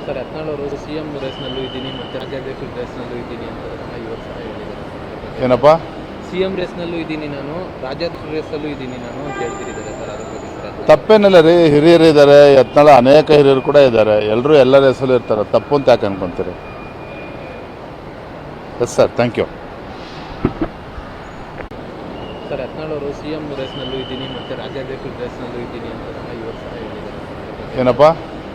Sir Yatnal ಅವರು CM ರೇಸ್ನಲ್ಲೂ ಇದ್ದೀನಿ ಮತ್ತು ರಾಜ್ಯಾಧ್ಯಕ್ಷ ರೇಸ್ನಲ್ಲೂ ಇದ್ದೀನಿ ಅಂತ ಇವತ್ತು ಸಹ ಹೇಳಿದ್ದಾರೆ. ಏನಪ್ಪ? ಸಿಎಂ ರೇಸ್ನಲ್ಲೂ ಇದ್ದೀನಿ ನಾನು, ರಾಜ್ಯಾಧ್ಯಕ್ಷ ರೇಸಲ್ಲೂ ಇದ್ದೀನಿ ನಾನು ಅಂತ ಹೇಳ್ತಿದ್ದಾರೆ ಸರ್. ಅದ್ರ ಬಗ್ಗೆ ಸರ್ ತಪ್ಪೇನಿಲ್ಲ ರೀ, ಹಿರಿಯರು ಇದ್ದಾರೆ, ಯತ್ನಾಳ ಅನೇಕ ಹಿರಿಯರು ಕೂಡ ಇದ್ದಾರೆ, ಎಲ್ಲರೂ ಎಲ್ಲ ರೇಸಲ್ಲೂ ಇರ್ತಾರೆ, ತಪ್ಪು ಅಂತ ಯಾಕೆ ಅನ್ಕೊಂತೀರಿ? Yes sir, thank you. Sir Yatnal ಅವರು ಸಿಎಂ ರೇಸ್ನಲ್ಲೂ ಇದ್ದೀನಿ ಮತ್ತು ರಾಜ್ಯಾಧ್ಯಕ್ಷ ರೇಸ್ನಲ್ಲೂ ಇದ್ದೀನಿ ಅಂತ ಇವತ್ತು ಸಹ ಹೇಳಿದ್ದಾರೆ. ಏನಪ್ಪ?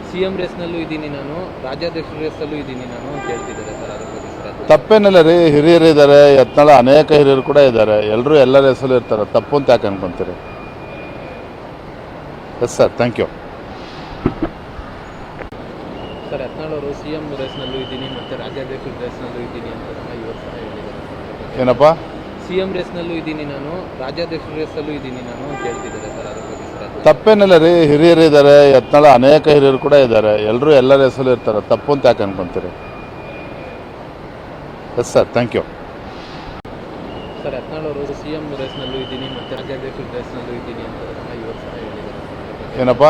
ಸಿಎಂ ರೇಸ್ನಲ್ಲೂ ಇದ್ದೀನಿ ನಾನು, ರಾಜ್ಯಾಧ್ಯಕ್ಷ ರೇಸಲ್ಲೂ ಇದ್ದೀನಿ ನಾನು ಅಂತ ಹೇಳ್ತಿದ್ದಾರೆ ಸರ್. ಅದ್ರ ಬಗ್ಗೆ ಸರ್ ತಪ್ಪೇನಿಲ್ಲ ರೀ, ಹಿರಿಯರು ಇದ್ದಾರೆ, ಯತ್ನಾಳ ಅನೇಕ ಹಿರಿಯರು ಕೂಡ ಇದ್ದಾರೆ, ಎಲ್ಲರೂ ಎಲ್ಲ ರೇಸಲ್ಲೂ ಇರ್ತಾರೆ, ತಪ್ಪು ಅಂತ ಯಾಕೆ ಅನ್ಕೊಂತೀರಿ? Yes sir, thank you. Sir Yatnal ಅವರು ಸಿಎಂ ರೇಸ್ನಲ್ಲೂ ಇದ್ದೀನಿ ಮತ್ತು ರಾಜ್ಯಾಧ್ಯಕ್ಷ ರೇಸ್ನಲ್ಲೂ ಇದ್ದೀನಿ ಅಂತ ಇವತ್ತು ಸಹ ಹೇಳಿದ್ದಾರೆ. ಏನಪ್ಪ? ಸಿಎಂ ರೇಸ್ನಲ್ಲೂ ಇದ್ದೀನಿ ನಾನು, ರಾಜ್ಯಾಧ್ಯಕ್ಷ ರೇಸಲ್ಲೂ ಇದ್ದೀನಿ ನಾನು ಅಂತ ಹೇಳ್ತಿದ್ದಾರೆ ಸರ್. ಅದ್ರ ಬಗ್ಗೆ ಸರ್ ತಪ್ಪೇನಿಲ್ಲ ರೀ, ಹಿರಿಯರು ಇದ್ದಾರೆ, ಯತ್ನಾಳ ಅನೇಕ ಹಿರಿಯರು ಕೂಡ ಇದ್ದಾರೆ, ಎಲ್ಲರೂ ಎಲ್ಲ ರೇಸಲ್ಲೂ ಇರ್ತಾರೆ, ತಪ್ಪು ಅಂತ ಯಾಕೆ ಅನ್ಕೊಂತೀರಿ? Yes sir, thank you. Sir Yatnal ಅವರು ಸಿಎಂ ರೇಸ್ನಲ್ಲೂ ಇದ್ದೀನಿ ಮತ್ತು ರಾಜ್ಯಾಧ್ಯಕ್ಷ ರೇಸ್ನಲ್ಲೂ ಇದ್ದೀನಿ ಅಂತ ಇವತ್ತು ಸಹ ಹೇಳಿದ್ದಾರೆ. ಏನಪ್ಪ?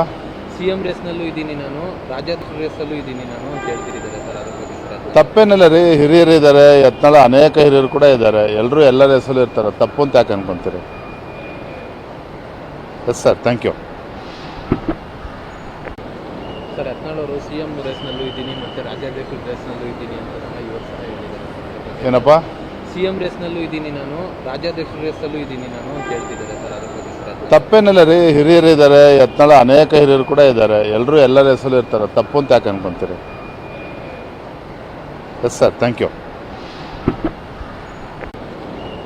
ಸಿಎಂ ರೇಸ್ನಲ್ಲೂ ಇದ್ದೀನಿ ನಾನು, ರಾಜ್ಯಾಧ್ಯಕ್ಷ ರೇಸಲ್ಲೂ ಇದ್ದೀನಿ ನಾನು ಅಂತ ಹೇಳ್ತಿದ್ದಾರೆ ಸರ್. ಅದ್ರ ಬಗ್ಗೆ ಸರ್ ತಪ್ಪೇನಿಲ್ಲ ರೀ, ಹಿರಿಯರು ಇದ್ದಾರೆ, ಯತ್ನಾಳ ಅನೇಕ ಹಿರಿಯರು ಕೂಡ ಇದ್ದಾರೆ, ಎಲ್ಲರೂ ಎಲ್ಲ ರೇಸಲ್ಲೂ ಇರ್ತಾರೆ, ತಪ್ಪು ಅಂತ ಯಾಕೆ ಅನ್ಕೊಂತೀರಿ? Yes sir, thank you. Sir Yatnal ಅವರು ಸಿಎಂ ರೇಸ್ನಲ್ಲೂ ಇದ್ದೀನಿ ಮತ್ತು ರಾಜ್ಯಾಧ್ಯಕ್ಷ ರೇಸ್ನಲ್ಲೂ ಇದ್ದೀನಿ ಅಂತ ಇವತ್ತು ಸಹ ಹೇಳಿದ್ದಾರೆ. ಏನಪ್ಪ? ಸಿಎಂ ರೇಸ್ನಲ್ಲೂ ಇದ್ದೀನಿ ನಾನು, ರಾಜ್ಯಾಧ್ಯಕ್ಷ ರೇಸಲ್ಲೂ ಇದ್ದೀನಿ ನಾನು ಅಂತ ಹೇಳ್ತಿದ್ದಾರೆ ಸರ್. ಅದ್ರ ಬಗ್ಗೆ ಸರ್ ತಪ್ಪೇನಿಲ್ಲ ರೀ, ಹಿರಿಯರು ಇದ್ದಾರೆ, ಯತ್ನಾಳ ಅನೇಕ ಹಿರಿಯರು ಕೂಡ ಇದ್ದಾರೆ, ಎಲ್ಲರೂ ಎಲ್ಲ ರೇಸಲ್ಲೂ ಇರ್ತಾರೆ, ತಪ್ಪು ಅಂತ ಯಾಕೆ ಅನ್ಕೊಂತೀರಿ? Yes sir, thank you.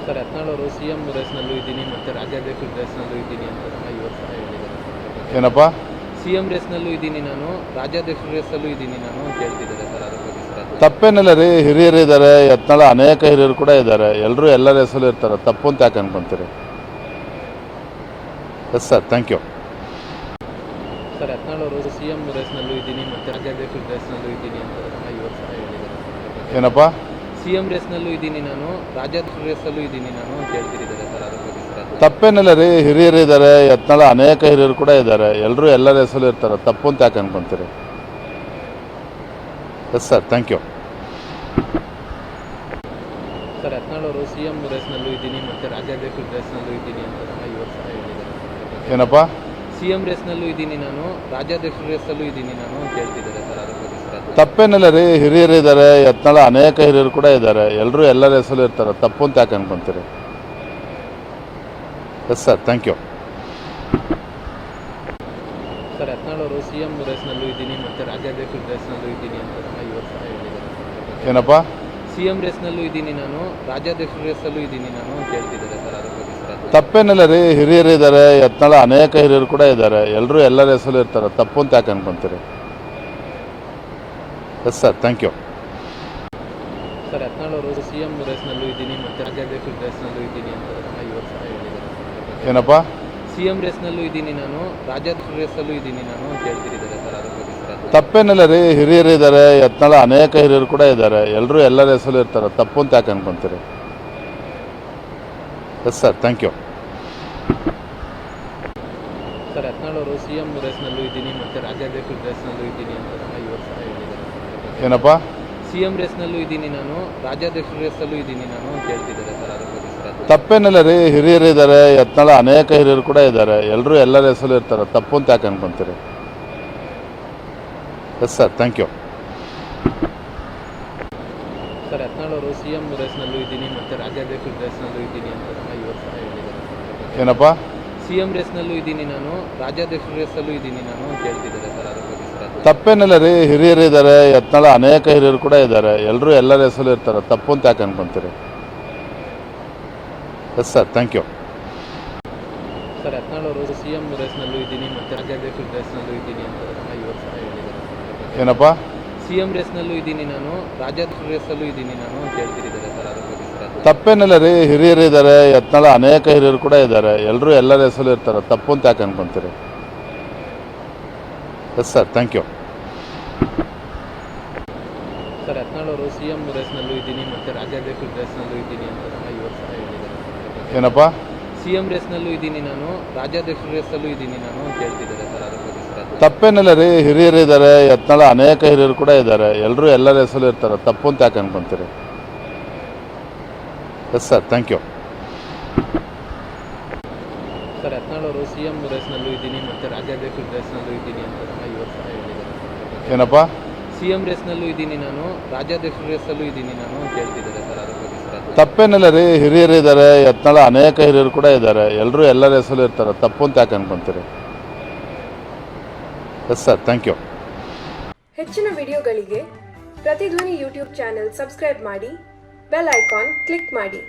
Sir Yatnal ಅವರು ಸಿಎಂ ರೇಸ್ನಲ್ಲೂ ಇದ್ದೀನಿ ಮತ್ತು ರಾಜ್ಯಾಧ್ಯಕ್ಷ ರೇಸ್ನಲ್ಲೂ ಇದ್ದೀನಿ ಅಂತ ಇವತ್ತು ಸಹ ಹೇಳಿದ್ದಾರೆ. ಏನಪ್ಪ? ಸಿಎಂ ರೇಸ್ನಲ್ಲೂ ಇದ್ದೀನಿ ನಾನು, ರಾಜ್ಯಾಧ್ಯಕ್ಷ ರೇಸಲ್ಲೂ ಇದ್ದೀನಿ ನಾನು ಅಂತ ಹೇಳ್ತಿದ್ದಾರೆ ಸರ್. ಅದ್ರ ಬಗ್ಗೆ ಸರ್ ತಪ್ಪೇನಿಲ್ಲ ರೀ, ಹಿರಿಯರು ಇದ್ದಾರೆ, ಯತ್ನಾಳ ಅನೇಕ ಹಿರಿಯರು ಕೂಡ ಇದ್ದಾರೆ, ಎಲ್ಲರೂ ಎಲ್ಲ ರೇಸಲ್ಲೂ ಇರ್ತಾರೆ, ತಪ್ಪು ಅಂತ ಯಾಕೆ ಅನ್ಕೊಂತೀರಿ? Yes sir, thank you. Sir Yatnal ಅವರು ಸಿಎಂ ರೇಸ್ನಲ್ಲೂ ಇದ್ದೀನಿ ಮತ್ತು ರಾಜ್ಯಾಧ್ಯಕ್ಷ ರೇಸ್ನಲ್ಲೂ ಇದ್ದೀನಿ ಅಂತ ಇವತ್ತು ಸಹ ಹೇಳಿದ್ದಾರೆ. ಏನಪ್ಪ? ಸಿಎಂ ರೇಸ್ನಲ್ಲೂ ಇದ್ದೀನಿ ನಾನು, ರಾಜ್ಯಾಧ್ಯಕ್ಷ ರೇಸಲ್ಲೂ ಇದ್ದೀನಿ ನಾನು ಅಂತ ಹೇಳ್ತಿದ್ದಾರೆ ಸರ್. ಅದ್ರ ಬಗ್ಗೆ ಸರ್ ತಪ್ಪೇನಿಲ್ಲ ರೀ, ಹಿರಿಯರು ಇದ್ದಾರೆ, ಯತ್ನಾಳ ಅನೇಕ ಹಿರಿಯರು ಕೂಡ ಇದ್ದಾರೆ, ಎಲ್ಲರೂ ಎಲ್ಲ ರೇಸಲ್ಲೂ ಇರ್ತಾರೆ, ತಪ್ಪು ಅಂತ ಯಾಕೆ ಅನ್ಕೊಂತೀರಿ? Yes sir, thank you. Sir Yatnal ಅವರು ಸಿಎಂ ರೇಸ್ನಲ್ಲೂ ಇದ್ದೀನಿ ಮತ್ತು ರಾಜ್ಯಾಧ್ಯಕ್ಷ ರೇಸ್ನಲ್ಲೂ ಇದ್ದೀನಿ ಅಂತ ಇವತ್ತು ಸಹ ಹೇಳಿದ್ದಾರೆ. ಏನಪ್ಪ? ಸಿಎಂ ರೇಸ್ನಲ್ಲೂ ಇದ್ದೀನಿ ನಾನು, ರಾಜ್ಯಾಧ್ಯಕ್ಷ ರೇಸಲ್ಲೂ ಇದ್ದೀನಿ ನಾನು ಅಂತ ಹೇಳ್ತಿದ್ದಾರೆ ಸರ್. ಅದ್ರ ಬಗ್ಗೆ ಸರ್ ತಪ್ಪೇನಿಲ್ಲ ರೀ, ಹಿರಿಯರು ಇದ್ದಾರೆ, ಯತ್ನಾಳ ಅನೇಕ ಹಿರಿಯರು ಕೂಡ ಇದ್ದಾರೆ, ಎಲ್ಲರೂ ಎಲ್ಲ ರೇಸಲ್ಲೂ ಇರ್ತಾರೆ, ತಪ್ಪು ಅಂತ ಯಾಕೆ ಅನ್ಕೊಂತೀರಿ? Yes sir, thank you. Sir Yatnal ಅವರು ಸಿಎಂ ರೇಸ್ನಲ್ಲೂ ಇದ್ದೀನಿ ಮತ್ತು ರಾಜ್ಯಾಧ್ಯಕ್ಷ ರೇಸ್ನಲ್ಲೂ ಇದ್ದೀನಿ ಅಂತ ಇವತ್ತು ಸಹ ಹೇಳಿದ್ದಾರೆ. ಏನಪ್ಪ? ಸಿಎಂ ರೇಸ್ನಲ್ಲೂ ಇದ್ದೀನಿ ನಾನು, ರಾಜ್ಯಾಧ್ಯಕ್ಷ ರೇಸಲ್ಲೂ ಇದ್ದೀನಿ ನಾನು ಅಂತ ಹೇಳ್ತಿದ್ದಾರೆ ಸರ್. ಅದ್ರ ಬಗ್ಗೆ ಸರ್ ತಪ್ಪೇನಿಲ್ಲ ರೀ, ಹಿರಿಯರು ಇದ್ದಾರೆ, ಯತ್ನಾಳ ಅನೇಕ ಹಿರಿಯರು ಕೂಡ ಇದ್ದಾರೆ, ಎಲ್ಲರೂ ಎಲ್ಲ ರೇಸಲ್ಲೂ ಇರ್ತಾರೆ, ತಪ್ಪು ಅಂತ ಯಾಕೆ ಅನ್ಕೊಂತೀರಿ? Yes sir, thank you. Sir Yatnal ಅವರು ಸಿಎಂ ರೇಸ್ನಲ್ಲೂ ಇದ್ದೀನಿ ಮತ್ತು ರಾಜ್ಯಾಧ್ಯಕ್ಷ ರೇಸ್ನಲ್ಲೂ ಇದ್ದೀನಿ ಅಂತ ಇವತ್ತು ಸಹ ಹೇಳಿದ್ದಾರೆ. ಏನಪ್ಪ? ಸಿಎಂ ರೇಸ್ನಲ್ಲೂ ಇದ್ದೀನಿ ನಾನು, ರಾಜ್ಯಾಧ್ಯಕ್ಷ ರೇಸಲ್ಲೂ ಇದ್ದೀನಿ ನಾನು ಅಂತ ಹೇಳ್ತಿದ್ದಾರೆ ಸರ್. ಅದ್ರ ಬಗ್ಗೆ ಸರ್ ತಪ್ಪೇನಿಲ್ಲ ರೀ, ಹಿರಿಯರು ಇದ್ದಾರೆ, ಯತ್ನಾಳ ಅನೇಕ ಹಿರಿಯರು ಕೂಡ ಇದ್ದಾರೆ, ಎಲ್ಲರೂ ಎಲ್ಲ ರೇಸಲ್ಲೂ ಇರ್ತಾರೆ, ತಪ್ಪು ಅಂತ ಯಾಕೆ ಅನ್ಕೊಂತೀರಿ? Yes sir, thank you. Sir Yatnal ಅವರು ಸಿಎಂ ರೇಸ್ನಲ್ಲೂ ಇದ್ದೀನಿ ಮತ್ತು ರಾಜ್ಯಾಧ್ಯಕ್ಷ ರೇಸ್ನಲ್ಲೂ ಇದ್ದೀನಿ ಅಂತ ಇವತ್ತು ಸಹ ಹೇಳಿದ್ದಾರೆ. ಏನಪ್ಪ? ಸಿಎಂ ರೇಸ್ನಲ್ಲೂ ಇದ್ದೀನಿ ನಾನು, ರಾಜ್ಯಾಧ್ಯಕ್ಷ ರೇಸಲ್ಲೂ ಇದ್ದೀನಿ ನಾನು ಅಂತ ಹೇಳ್ತಿದ್ದಾರೆ ಸರ್. ಅದ್ರ ಬಗ್ಗೆ ಸರ್ ತಪ್ಪೇನಿಲ್ಲ ರೀ, ಹಿರಿಯರು ಇದ್ದಾರೆ, ಯತ್ನಾಳ ಅನೇಕ ಹಿರಿಯರು ಕೂಡ ಇದ್ದಾರೆ, ಎಲ್ಲರೂ ಎಲ್ಲ ರೇಸಲ್ಲೂ ಇರ್ತಾರೆ, ತಪ್ಪು ಅಂತ ಯಾಕೆ ಅನ್ಕೊಂತೀರಿ? Yes sir, thank you. Sir Yatnal ಅವರು ಸಿಎಂ ರೇಸ್ನಲ್ಲೂ ಇದ್ದೀನಿ ಮತ್ತು ರಾಜ್ಯಾಧ್ಯಕ್ಷ ರೇಸ್ನಲ್ಲೂ ಇದ್ದೀನಿ ಅಂತ ಇವತ್ತು ಸಹ ಹೇಳಿದ್ದಾರೆ. ಏನಪ್ಪ? ಸಿಎಂ ರೇಸ್ನಲ್ಲೂ ಇದ್ದೀನಿ ನಾನು, ರಾಜ್ಯಾಧ್ಯಕ್ಷ ರೇಸಲ್ಲೂ ಇದ್ದೀನಿ ನಾನು ಅಂತ ಹೇಳ್ತಿದ್ದಾರೆ ಸರ್. ಅದ್ರ ಬಗ್ಗೆ ಸರ್ ತಪ್ಪೇನಿಲ್ಲ ರೀ, ಹಿರಿಯರು ಇದ್ದಾರೆ, ಯತ್ನಾಳ ಅನೇಕ ಹಿರಿಯರು ಕೂಡ ಇದ್ದಾರೆ, ಎಲ್ಲರೂ ಎಲ್ಲ ರೇಸಲ್ಲೂ ಇರ್ತಾರೆ, ತಪ್ಪು ಅಂತ ಯಾಕೆ ಅನ್ಕೊಂತೀರಿ? Yes sir, thank you. Sir Yatnal ಅವರು ಸಿಎಂ ರೇಸ್ನಲ್ಲೂ ಇದ್ದೀನಿ ಮತ್ತು ರಾಜ್ಯಾಧ್ಯಕ್ಷ ರೇಸ್ನಲ್ಲೂ ಇದ್ದೀನಿ ಅಂತ ಇವತ್ತು ಸಹ ಹೇಳಿದ್ದಾರೆ. ಏನಪ್ಪ? ಸಿಎಂ ರೇಸ್ನಲ್ಲೂ ಇದ್ದೀನಿ ನಾನು, ರಾಜ್ಯಾಧ್ಯಕ್ಷ ರೇಸಲ್ಲೂ ಇದ್ದೀನಿ ನಾನು ಅಂತ ಹೇಳ್ತಿದ್ದಾರೆ ಸರ್. ಅದ್ರ ಬಗ್ಗೆ ಸರ್ ತಪ್ಪೇನಿಲ್ಲ ರೀ, ಹಿರಿಯರು ಇದ್ದಾರೆ, ಯತ್ನಾಳ ಅನೇಕ ಹಿರಿಯರು ಕೂಡ ಇದ್ದಾರೆ, ಎಲ್ಲರೂ ಎಲ್ಲ ರೇಸಲ್ಲೂ ಇರ್ತಾರೆ, ತಪ್ಪು ಅಂತ ಯಾಕೆ ಅನ್ಕೊಂತೀರಿ? Yes sir, thank you. Sir Yatnal ಅವರು ಸಿಎಂ ರೇಸ್ನಲ್ಲೂ ಇದ್ದೀನಿ ಮತ್ತು ರಾಜ್ಯಾಧ್ಯಕ್ಷ ರೇಸ್ನಲ್ಲೂ ಇದ್ದೀನಿ ಅಂತ ಇವತ್ತು ಸಹ ಹೇಳಿದ್ದಾರೆ. ಏನಪ್ಪ? ಸಿಎಂ ರೇಸ್ನಲ್ಲೂ ಇದ್ದೀನಿ ನಾನು, ರಾಜ್ಯಾಧ್ಯಕ್ಷ ರೇಸಲ್ಲೂ ಇದ್ದೀನಿ ನಾನು ಅಂತ ಹೇಳ್ತಿದ್ದಾರೆ ಸರ್. ಅದ್ರ ಬಗ್ಗೆ ಸರ್ ತಪ್ಪೇನಿಲ್ಲ ರೀ, ಹಿರಿಯರು ಇದ್ದಾರೆ, ಯತ್ನಾಳ ಅನೇಕ ಹಿರಿಯರು ಕೂಡ ಇದ್ದಾರೆ, ಎಲ್ಲರೂ ಎಲ್ಲರ ಹೆಸರು ಇರ್ತಾರೆ, ತಪ್ಪು ಅಂತ ಯಾಕೆ ಅನ್ಕೊಂತೀರಿ? Yes sir, thank you. Sir Yatnal ಅವರು CM ರೇಸ್ನಲ್ಲೂ ಇದ್ದೀನಿ ಮತ್ತು ರಾಜ್ಯಾಧ್ಯಕ್ಷರ ರೇಸ್ನಲ್ಲೂ ಇದ್ದೀನಿ ಅಂತ ಈ ವರ್ಷ ಹೇಳಿದ್ದಾರೆ. ಏನಪ್ಪ? CM ರೇಸ್ನಲ್ಲೂ ಇದ್ದೀನಿ ನಾನು, ರಾಜ್ಯಾಧ್ಯಕ್ಷರ ರೇಸಲ್ಲೂ ಇದ್ದೀನಿ ನಾನು ಅಂತ ಹೇಳ್ತಿದ್ದಾರೆ ಸರ್. ಅದ್ರ ಬಗ್ಗೆ ಸರ್ ತಪ್ಪೇನಿಲ್ಲ ರೀ, ಹಿರಿಯರು ಇದ್ದಾರೆ, ಯತ್ನಾಳ ಅನೇಕ ಹಿರಿಯರು ಕೂಡ ಇದ್ದಾರೆ, ಎಲ್ಲರೂ ಎಲ್ಲರ ಹೆಸರು ಇರ್ತಾರೆ, ತಪ್ಪು ಅಂತ ಯಾಕೆ ಅನ್ಕೊಂತೀರಿ? Yes sir, thank you. ಹೆಚ್ಚಿನ ವಿಡಿಯೋಗಳಿಗೆ ಪ್ರತಿಧ್ವನಿ ಯೂಟ್ಯೂಬ್ ಚಾನೆಲ್ ಸಬ್ಸ್ಕ್ರೈಬ್ ಮಾಡಿ, ಬೆಲ್ ಐಕಾನ್ ಕ್ಲಿಕ್ ಮಾಡಿ.